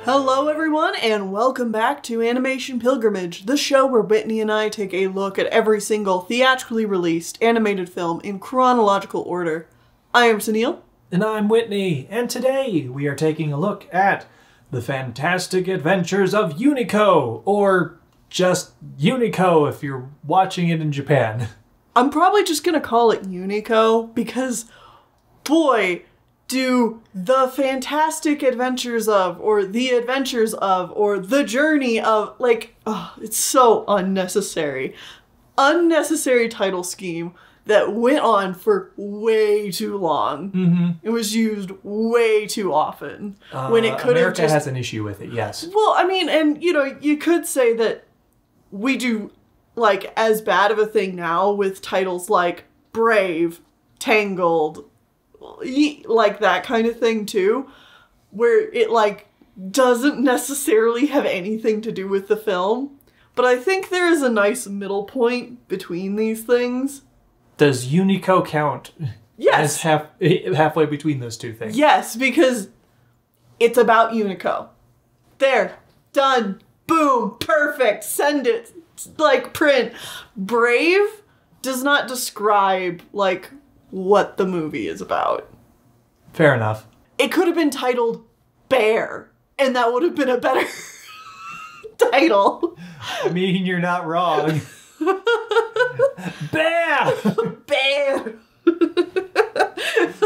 Hello everyone, and welcome back to Animation Pilgrimage, the show where Whitney and I take a look at every single theatrically released animated film in chronological order. I am Sunil. And I'm Whitney, and today we are taking a look at The Fantastic Adventures of Unico, or just Unico if you're watching it in Japan. I'm probably just gonna call it Unico because, boy, do The Fantastic Adventures of, or The Adventures of, or The Journey of, like, oh, it's so unnecessary. Unnecessary title scheme that went on for way too long. Mm-hmm. It was used way too often. When it could have just... America has an issue with it, yes. Well, I mean, and, you know, you could say that we do, like, as bad of a thing now with titles like Brave, Tangled, like that kind of thing too, where it like doesn't necessarily have anything to do with the film, but I think there is a nice middle point between these things. Does Unico count? Yes. As halfway between those two things? Yes, because it's about Unico. There, done, boom, perfect, send it, like print. Brave does not describe like what the movie is about. Fair enough. It could have been titled Bear, and that would have been a better title. I mean, you're not wrong. Bear! Bear!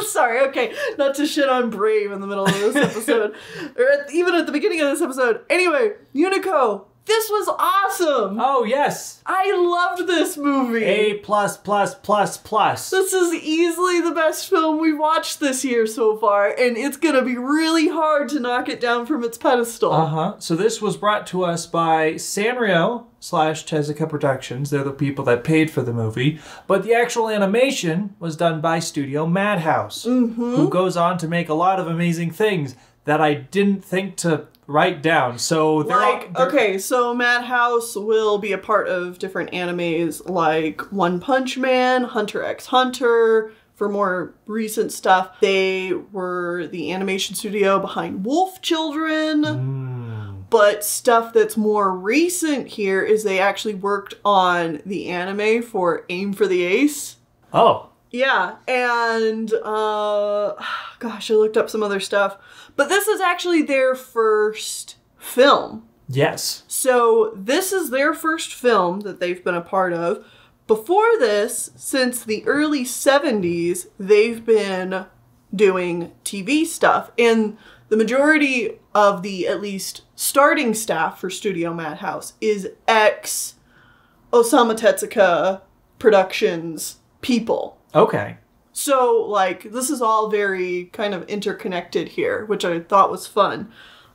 Sorry, okay, not to shit on Brave in the middle of this episode, or even at the beginning of this episode. Anyway, Unico, this was awesome! Oh, yes! I loved this movie! A+++++. This is easily the best film we've watched this year so far, and it's gonna be really hard to knock it down from its pedestal. Uh-huh. So this was brought to us by Sanrio / Tezuka Productions. They're the people that paid for the movie. But the actual animation was done by Studio Madhouse, who goes on to make a lot of amazing things that I didn't think to write down. So they're okay, so Madhouse will be a part of different animes like One Punch Man, Hunter x Hunter. For more recent stuff, they were the animation studio behind Wolf Children. But stuff that's more recent here is they actually worked on the anime for Aim for the Ace. Oh. Yeah, and, gosh, I looked up some other stuff. But this is actually their first film. Yes. So this is their first film that they've been a part of. Before this, since the early 70s, they've been doing TV stuff. And the majority of the, at least, starting staff for Studio Madhouse is ex-Osamu Tezuka Productions people. Okay. So, like, this is all very kind of interconnected here, which I thought was fun.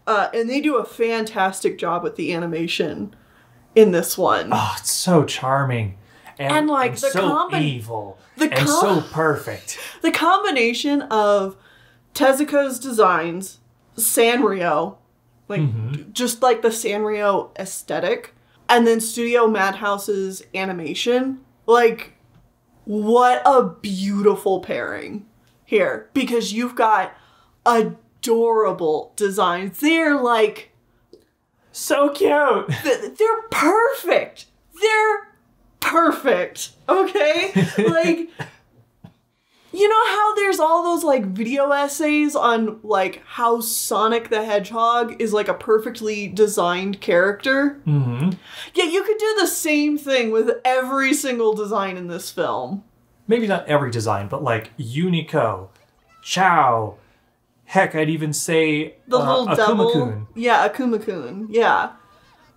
And they do a fantastic job with the animation in this one. Oh, it's so charming. And like, and the so evil. And so perfect. The combination of Tezuka's designs, Sanrio, like, just like the Sanrio aesthetic, and then Studio Madhouse's animation, like, what a beautiful pairing here. Because you've got adorable designs. They're like... so cute! They're perfect! They're perfect! Okay? Like... You know how there's all those, like, video essays on, like, how Sonic the Hedgehog is, like, a perfectly designed character? Mm-hmm. Yeah, you could do the same thing with every single design in this film. Maybe not every design, but, like, Unico, Chow, heck, I'd even say the little devil. Akuma-kun. Yeah, Akuma-kun, yeah.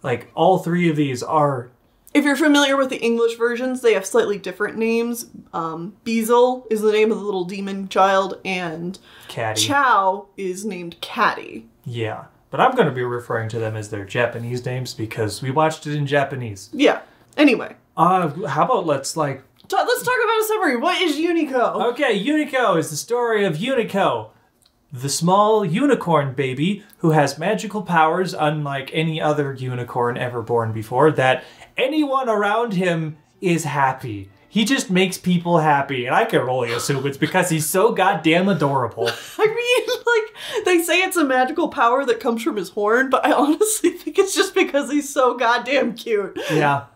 Like, all three of these are... If you're familiar with the English versions, they have slightly different names. Beezle is the name of the little demon child, and Caddy. Chow is named Caddy. Yeah, but I'm going to be referring to them as their Japanese names because we watched it in Japanese. Yeah. Anyway. How about let's talk about a summary. What is Unico? Okay, Unico is the story of Unico, the small unicorn baby who has magical powers unlike any other unicorn ever born before, that anyone around him is happy. He just makes people happy, and I can only assume it's because he's so goddamn adorable. I mean, like, they say it's a magical power that comes from his horn, but I honestly think it's just because he's so goddamn cute. Yeah.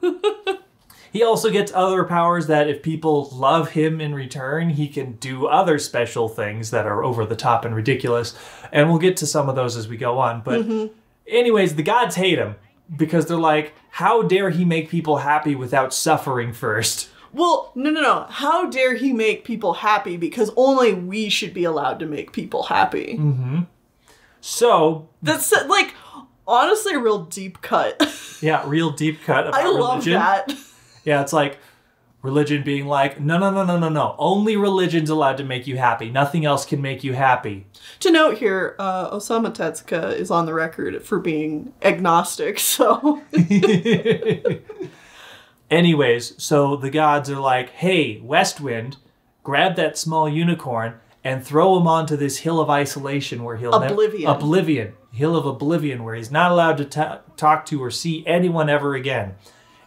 He also gets other powers that if people love him in return, he can do other special things that are over the top and ridiculous. And we'll get to some of those as we go on. But anyways, the gods hate him because they're like, how dare he make people happy without suffering first? Well, no. How dare he make people happy because only we should be allowed to make people happy. So... That's, like, honestly a real deep cut. Yeah, real deep cut about religion. I love that. Yeah, it's like religion being like, no. Only religion's allowed to make you happy. Nothing else can make you happy. To note here, Osamu Tezuka is on the record for being agnostic, so... Anyways, so the gods are like, hey, Westwind, grab that small unicorn and throw him onto this hill of isolation where he'll... Oblivion. Hill of Oblivion, where he's not allowed to talk to or see anyone ever again.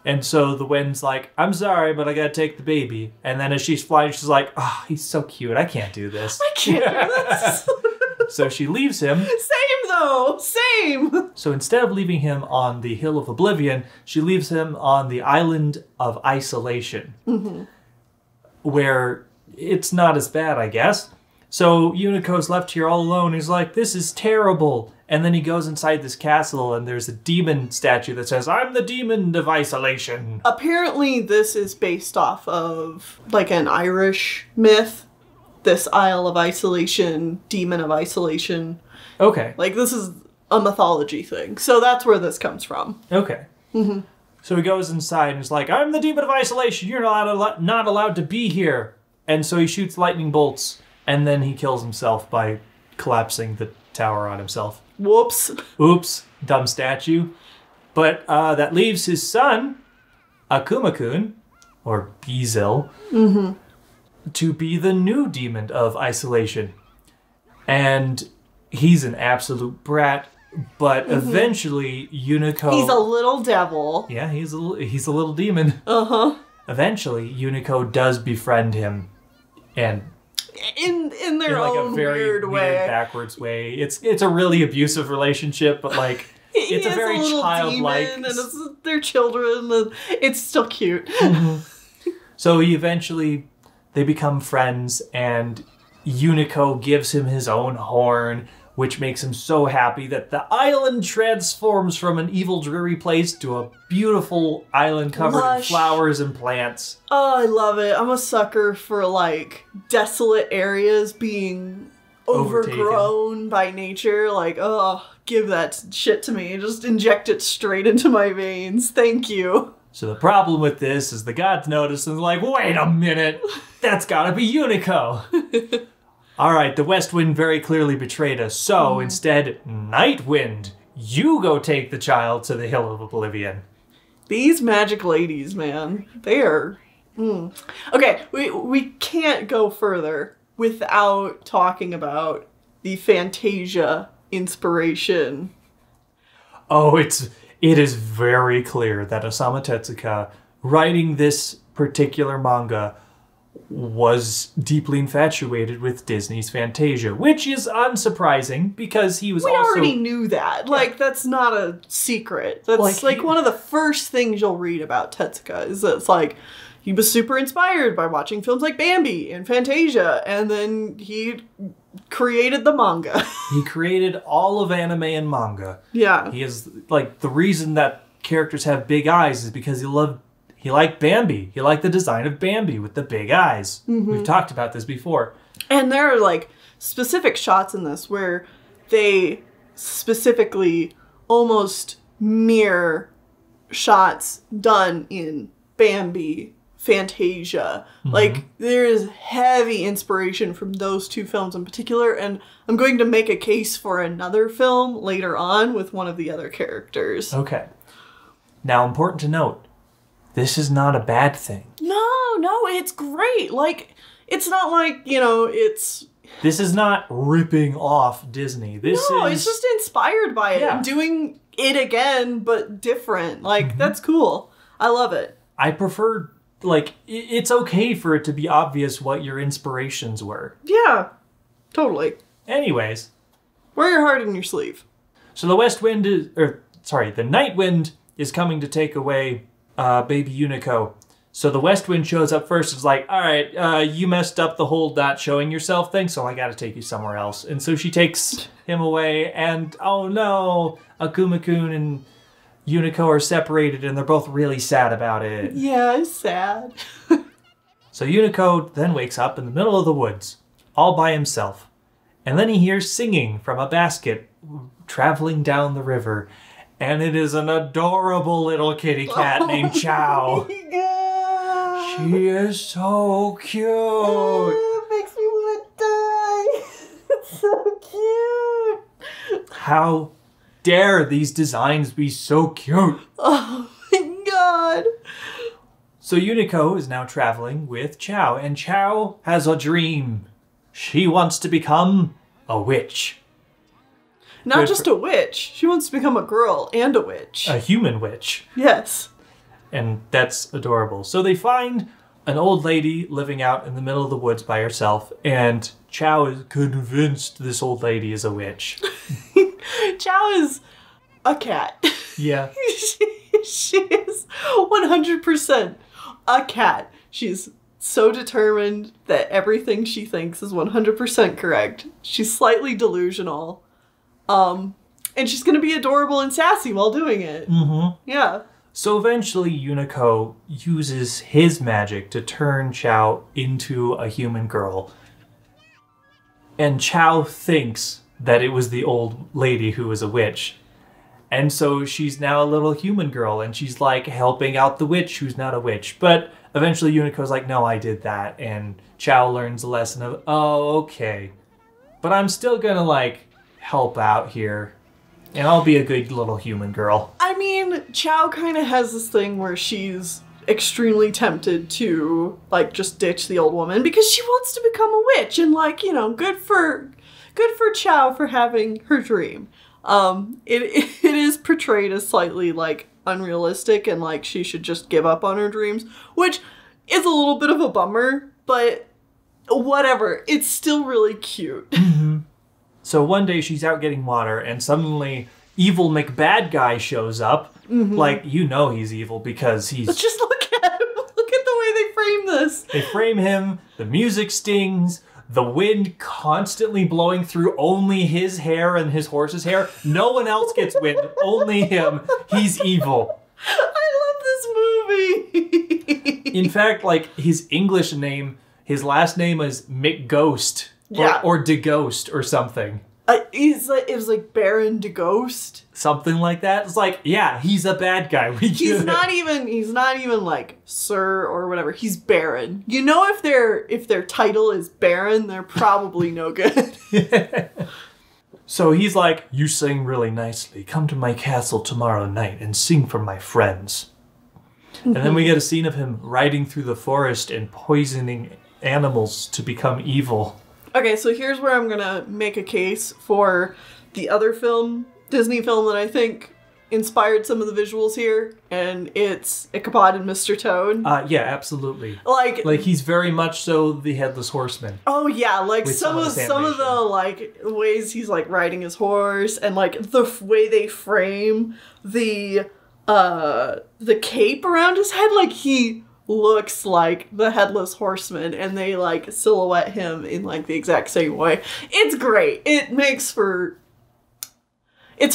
And so the wind's like, I'm sorry, but I gotta take the baby. And then as she's flying, she's like, oh, he's so cute. I can't do this. I can't do this. So she leaves him. Same, though. Same. So instead of leaving him on the Hill of Oblivion, she leaves him on the Island of Isolation. Where it's not as bad, I guess. So Unico's left here all alone. He's like, this is terrible. And then he goes inside this castle and there's a demon statue that says, I'm the demon of isolation. Apparently this is based off of like an Irish myth. This Isle of Isolation, demon of isolation. Okay. Like this is a mythology thing. So that's where this comes from. Okay. So he goes inside and he's like, I'm the demon of isolation. You're not allowed to be here. And so he shoots lightning bolts and then he kills himself by collapsing the tower on himself. Whoops. Oops. Dumb statue. But that leaves his son, Akuma-kun, or Beezil, to be the new demon of isolation. And he's an absolute brat, but eventually Unico... He's a little devil. Yeah, he's a little demon. Eventually, Unico does befriend him, and... In their like own a very weird way. Backwards way. It's a really abusive relationship, but like it's a very childlike. And it's their children, and it's still cute. So they become friends, and Unico gives him his own horn, which makes him so happy that the island transforms from an evil, dreary place to a beautiful island covered in flowers and plants. Oh, I love it. I'm a sucker for, like, desolate areas being overgrown by nature. Like, oh, give that shit to me. Just inject it straight into my veins. Thank you. So the problem with this is the gods notice and they're like, wait a minute, that's gotta be Unico. All right, the West Wind very clearly betrayed us, so instead, Night Wind, you go take the child to the Hill of Oblivion. These magic ladies, man, they are... Okay, we can't go further without talking about the Fantasia Inspiration. Oh, it is very clear that Osamu Tezuka, writing this particular manga, was deeply infatuated with Disney's Fantasia, which is unsurprising because he was We already knew that. Like, that's not a secret. That's like one of the first things you'll read about Tezuka is that it's like, he was super inspired by watching films like Bambi and Fantasia, and then he created the manga. He created all of anime and manga. Yeah. He is, like, the reason that characters have big eyes is because he liked Bambi. He liked the design of Bambi with the big eyes. We've talked about this before. And there are, like, specific shots in this where they specifically almost mirror shots done in Bambi, Fantasia. Like, there is heavy inspiration from those two films in particular, and I'm going to make a case for another film later on with one of the other characters. Okay. Now, important to note, this is not a bad thing. No, it's great. Like, it's not like, it's... This is not ripping off Disney. It's just inspired by it and doing it again, but different. Like, that's cool. I love it. I prefer like, it's okay for it to be obvious what your inspirations were. Yeah, totally. Anyways. Wear your heart in your sleeve. So the Night Wind is coming to take away baby Unico. So the West Wind shows up first. It's like, all right, you messed up the whole not showing yourself thing, so I gotta take you somewhere else. And so she takes him away, and oh no, Akuma-kun and Unico are separated, and they're both really sad about it. Yeah, it's sad. So Unico then wakes up in the middle of the woods, all by himself. And then he hears singing from a basket traveling down the river. And it is an adorable little kitty cat named Chow. God. She is so cute. It makes me want to die. It's so cute. How dare these designs be so cute? Oh my god. So Unico is now traveling with Chow, and Chow has a dream. She wants to become a witch. Not just a witch. She wants to become a girl and a witch. A human witch. Yes. And that's adorable. So they find an old lady living out in the middle of the woods by herself, and Chow is convinced this old lady is a witch. Chow is a cat. Yeah. she is 100% a cat. She's so determined that everything she thinks is 100% correct. She's slightly delusional. And she's gonna be adorable and sassy while doing it. Mm-hmm. Yeah. So eventually Unico uses his magic to turn Chow into a human girl. And Chow thinks that it was the old lady who was a witch. And so she's now a little human girl, and she's like helping out the witch who's not a witch. But eventually Unico's like, no, I did that. And Chow learns a lesson of, oh, okay. But I'm still gonna like help out here. And I'll be a good little human girl. I mean, Chow kind of has this thing where she's extremely tempted to like just ditch the old woman because she wants to become a witch, and like, you know, good for Chow for having her dream. It is portrayed as slightly like unrealistic and like she should just give up on her dreams, which is a little bit of a bummer, but whatever. It's still really cute. Mm-hmm. So one day she's out getting water, and suddenly evil McBad guy shows up. Mm-hmm. Like, you know he's evil because he's... Let's just look at him. Look at the way they frame this. They frame him, the music stings, the wind constantly blowing through only his hair and his horse's hair. No one else gets wind, only him. He's evil. I love this movie. In fact, like, his English name, his last name is McGhost. Yeah. Or DeGhost or something. It was like Baron DeGhost. Something like that. It's like, yeah, he's a bad guy. He's not even like Sir or whatever. He's Baron. You know, if their title is Baron, they're probably no good. So he's like, you sing really nicely. Come to my castle tomorrow night and sing for my friends. And then we get a scene of him riding through the forest and poisoning animals to become evil. Okay, so here's where I'm gonna make a case for the other Disney film that I think inspired some of the visuals here, and it's Ichabod and Mr. Toad. Yeah, absolutely. Like he's very much so the Headless Horseman. Oh yeah, like some of the like ways he's like riding his horse, and like the way they frame the cape around his head, like he looks like the Headless Horseman, and they like silhouette him in like the exact same way. It's great. It's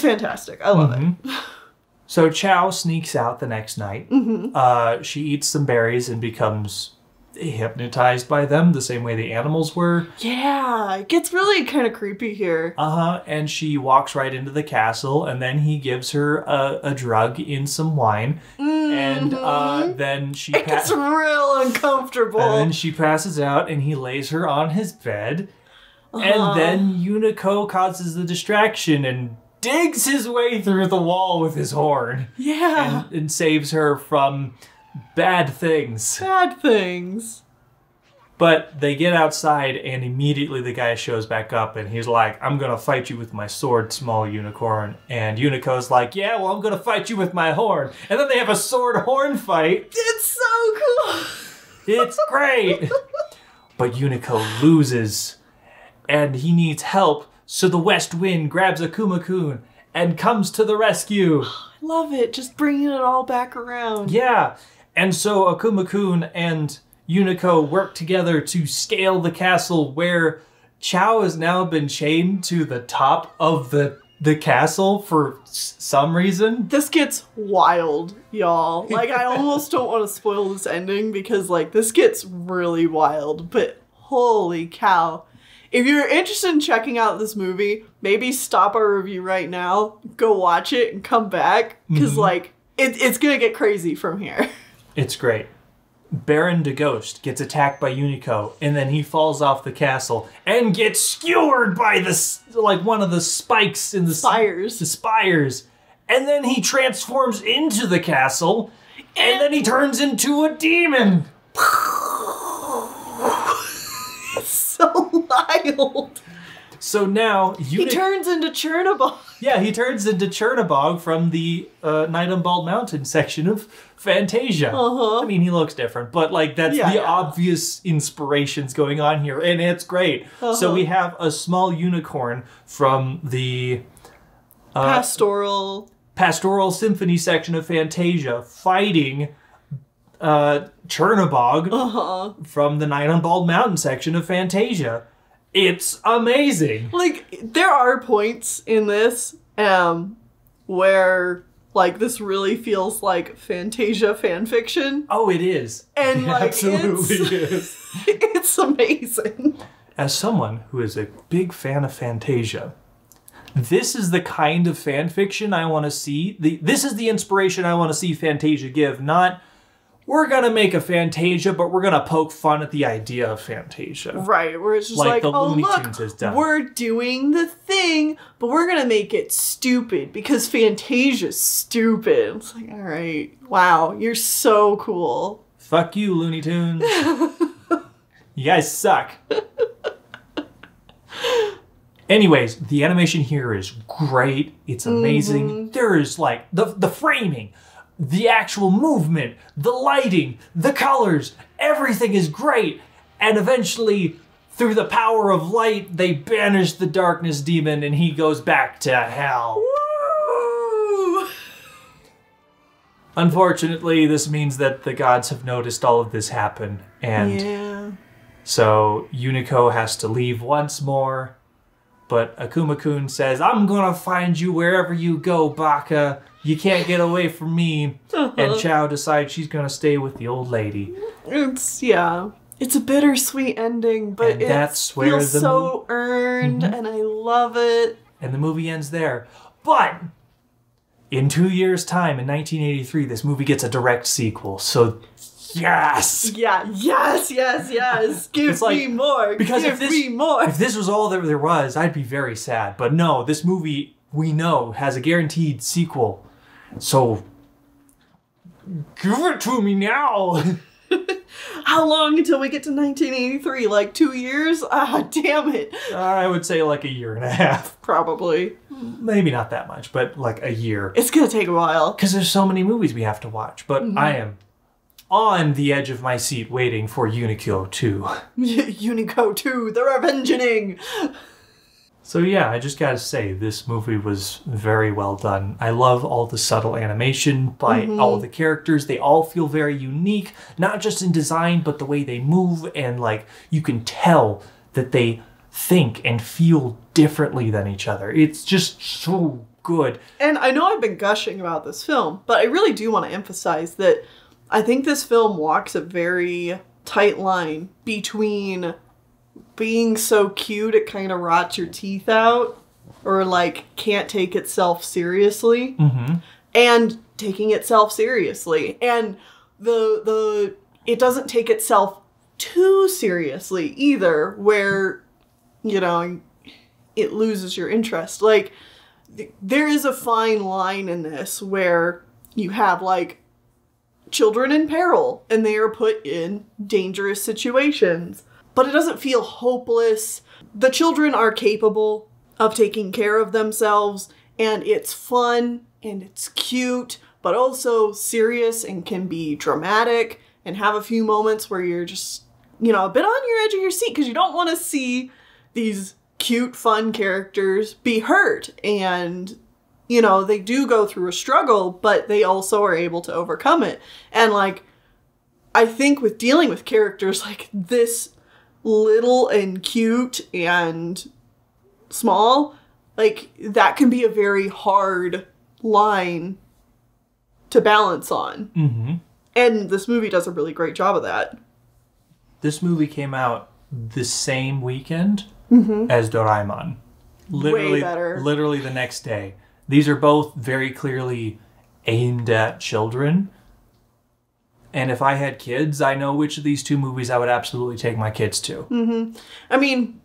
fantastic. I love it. So Chow sneaks out the next night. Mm-hmm. She eats some berries and becomes hypnotized by them the same way the animals were. Yeah, it gets really kind of creepy here. And she walks right into the castle, and then he gives her a drug in some wine. And then she... It gets real uncomfortable. And then she passes out, and he lays her on his bed. And then Unico causes the distraction and digs his way through the wall with his horn. Yeah. And saves her from bad things. Bad things. But they get outside, and immediately the guy shows back up, and he's like, I'm gonna fight you with my sword, small unicorn. And Unico's like, yeah, well, I'm gonna fight you with my horn. And then they have a sword-horn fight. It's so cool. It's great. But Unico loses, and he needs help, so the West Wind grabs Akuma-kun and comes to the rescue. I love it. Just bringing it all back around. Yeah. And so Akuma-kun and Unico work together to scale the castle where Chow has now been chained to the top of the castle for some reason. This gets wild, y'all. Like, I almost don't want to spoil this ending because, like, this gets really wild. But holy cow. If you're interested in checking out this movie, maybe stop our review right now, go watch it, and come back. Because, like, it's going to get crazy from here. It's great. Baron de Ghost gets attacked by Unico, and then he falls off the castle and gets skewered by one of the spikes in the spires. The spires. And then he transforms into the castle, and then he turns into a demon. So wild. So now he turns into Chernobog. Yeah, he turns into Chernobog from the Night on Bald Mountain section of Fantasia. I mean, he looks different, but like that's obvious inspirations going on here, and it's great. So we have a small unicorn from the Pastoral Symphony section of Fantasia fighting Chernobog from the Night on Bald Mountain section of Fantasia. It's amazing. Like, there are points in this where, like, this really feels like Fantasia fanfiction. Oh, it is. And, like, absolutely is. It's amazing. As someone who is a big fan of Fantasia, this is the kind of fanfiction I want to see. This is the inspiration I want to see Fantasia give, not... We're going to make a Fantasia, but we're going to poke fun at the idea of Fantasia. Right, where it's just like, the oh, Looney look, Tunes has done. We're doing the thing, but we're going to make it stupid because Fantasia's stupid. It's like, all right, wow, you're so cool. Fuck you, Looney Tunes. You guys suck. Anyways, the animation here is great. It's amazing. There is, like, the framing, the actual movement, the lighting, the colors, everything is great. And eventually, through the power of light, they banish the darkness demon and he goes back to hell. Woo! Unfortunately, this means that the gods have noticed all of this happen. And so Unico has to leave once more. But Akuma-kun says, I'm gonna find you wherever you go, Baka. You can't get away from me. And Chow decides she's gonna stay with the old lady. It's a bittersweet ending, but that's it where feels so earned, and I love it. And the movie ends there. But in 2 years' time, in 1983, this movie gets a direct sequel. So, yes! Yeah, yes. Give me more. Because Give me more. If this was all there was, I'd be very sad. But no, this movie, we know, has a guaranteed sequel. So, give it to me now! How long until we get to 1983? Like 2 years? Ah, damn it. I would say like a year and a half. Probably. Maybe not that much, but like a year. It's gonna take a while. Because there's so many movies we have to watch. But I am on the edge of my seat waiting for Unico 2. Unico 2, the Revengeing! So yeah, I just gotta say, this movie was very well done. I love all the subtle animation by all the characters. They all feel very unique, not just in design, but the way they move, and like, you can tell that they think and feel differently than each other. It's just so good. And I know I've been gushing about this film, but I really do want to emphasize that I think this film walks a very tight line between being so cute it kind of rots your teeth out, or like can't take itself seriously, and taking itself seriously. And it doesn't take itself too seriously either, where, you know, it loses your interest. Like, there is a fine line in this where you have like children in peril and they are put in dangerous situations. But it doesn't feel hopeless. The children are capable of taking care of themselves, and it's fun, and it's cute, but also serious and can be dramatic. and have a few moments where you're just, you know, a bit on your edge of your seat because you don't want to see these cute, fun characters be hurt. And, you know, they do go through a struggle, but they also are able to overcome it. And, like, I think with dealing with characters like this little and cute and small, like, that can be a very hard line to balance on. Mm-hmm. And this movie does a really great job of that. This movie came out the same weekend as Doraemon. Literally, way better. Literally the next day. These are both very clearly aimed at children. And if I had kids, I know which of these two movies I would absolutely take my kids to. Mm-hmm. I mean,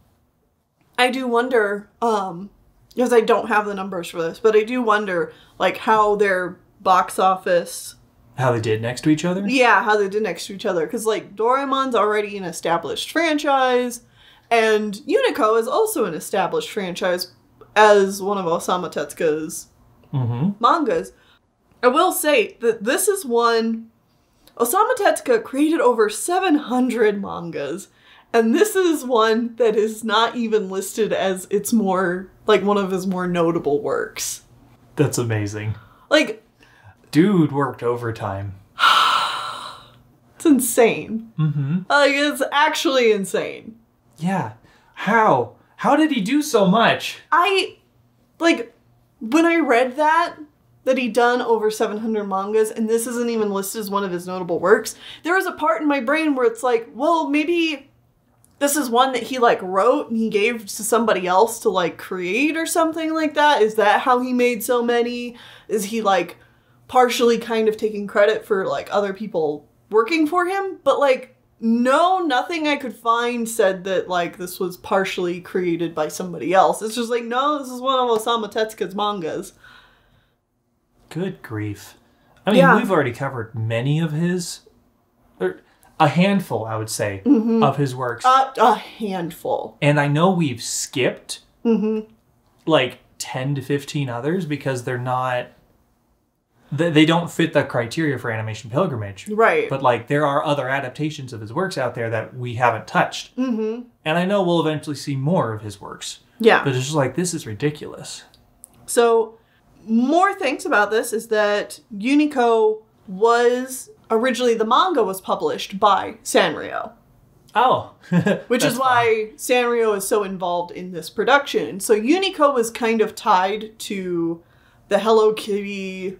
I do wonder, because I don't have the numbers for this, but I do wonder, like, how their box office... How they did next to each other? Yeah, how they did next to each other. Because, like, Doraemon's already an established franchise, and Unico is also an established franchise as one of Osamu Tezuka's mangas. I will say that this is one... Osamu Tezuka created over 700 mangas, and this is one that is not even listed as its more, like, one of his more notable works. That's amazing. Like... Dude worked overtime. It's insane. Mm-hmm. Like, it's actually insane. Yeah. How? How did he do so much? When I read that he'd done over 700 mangas, and this isn't even listed as one of his notable works, there was a part in my brain where it's like, well, maybe this is one that he, like, wrote and he gave to somebody else to, like, create or something like that. Is that how he made so many? Is he, like, partially kind of taking credit for, like, other people working for him? But, like, no, nothing I could find said that, like, this was partially created by somebody else. It's just like, no, this is one of Osamu Tezuka's mangas. Good grief. I mean, we've already covered many of his... Or a handful, I would say, of his works. A handful. And I know we've skipped, like, 10 to 15 others because they're not... They don't fit the criteria for Animation Pilgrimage. Right. But, like, there are other adaptations of his works out there that we haven't touched. And I know we'll eventually see more of his works. Yeah. But it's just like, this is ridiculous. So... More things about this is that Unico was... Originally, the manga was published by Sanrio. Oh. Which is why Sanrio is so involved in this production. So Unico was kind of tied to the Hello Kitty...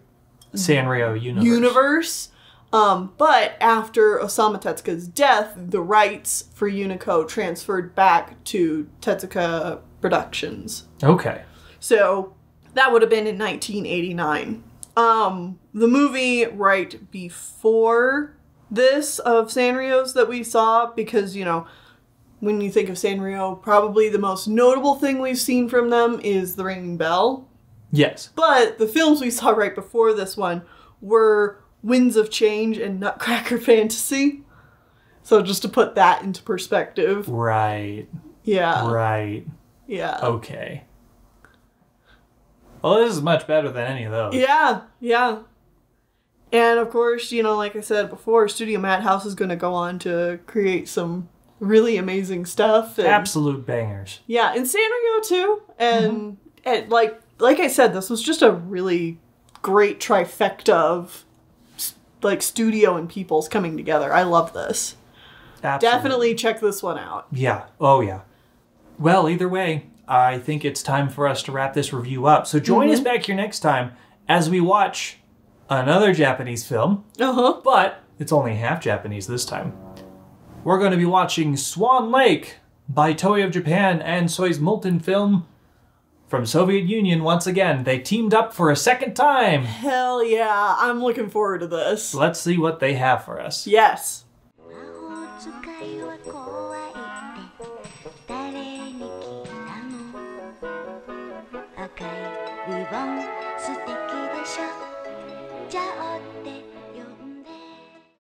Sanrio universe. But after Osamu Tezuka's death, the rights for Unico transferred back to Tezuka Productions. Okay. So... That would have been in 1989. The movie right before this of Sanrio's that we saw, because, you know, when you think of Sanrio, probably the most notable thing we've seen from them is The Ringing Bell. Yes. But the films we saw right before this one were Winds of Change and Nutcracker Fantasy. So just to put that into perspective. Right. Yeah. Right. Yeah. Okay. Well, this is much better than any of those. Yeah, yeah. And of course, you know, like I said before, Studio Madhouse is going to go on to create some really amazing stuff. And, absolute bangers. Yeah, and Sanrio too. And, and like I said, this was just a really great trifecta of, like, studio and peoples coming together. I love this. Absolutely. Definitely check this one out. Yeah. Oh, yeah. Well, either way, I think it's time for us to wrap this review up. So join us back here next time as we watch another Japanese film. But it's only half Japanese this time. We're going to be watching Swan Lake by Toei of Japan and Soi's Molten Film from Soviet Union once again. They teamed up for a second time. Hell yeah. I'm looking forward to this. Let's see what they have for us. Yes.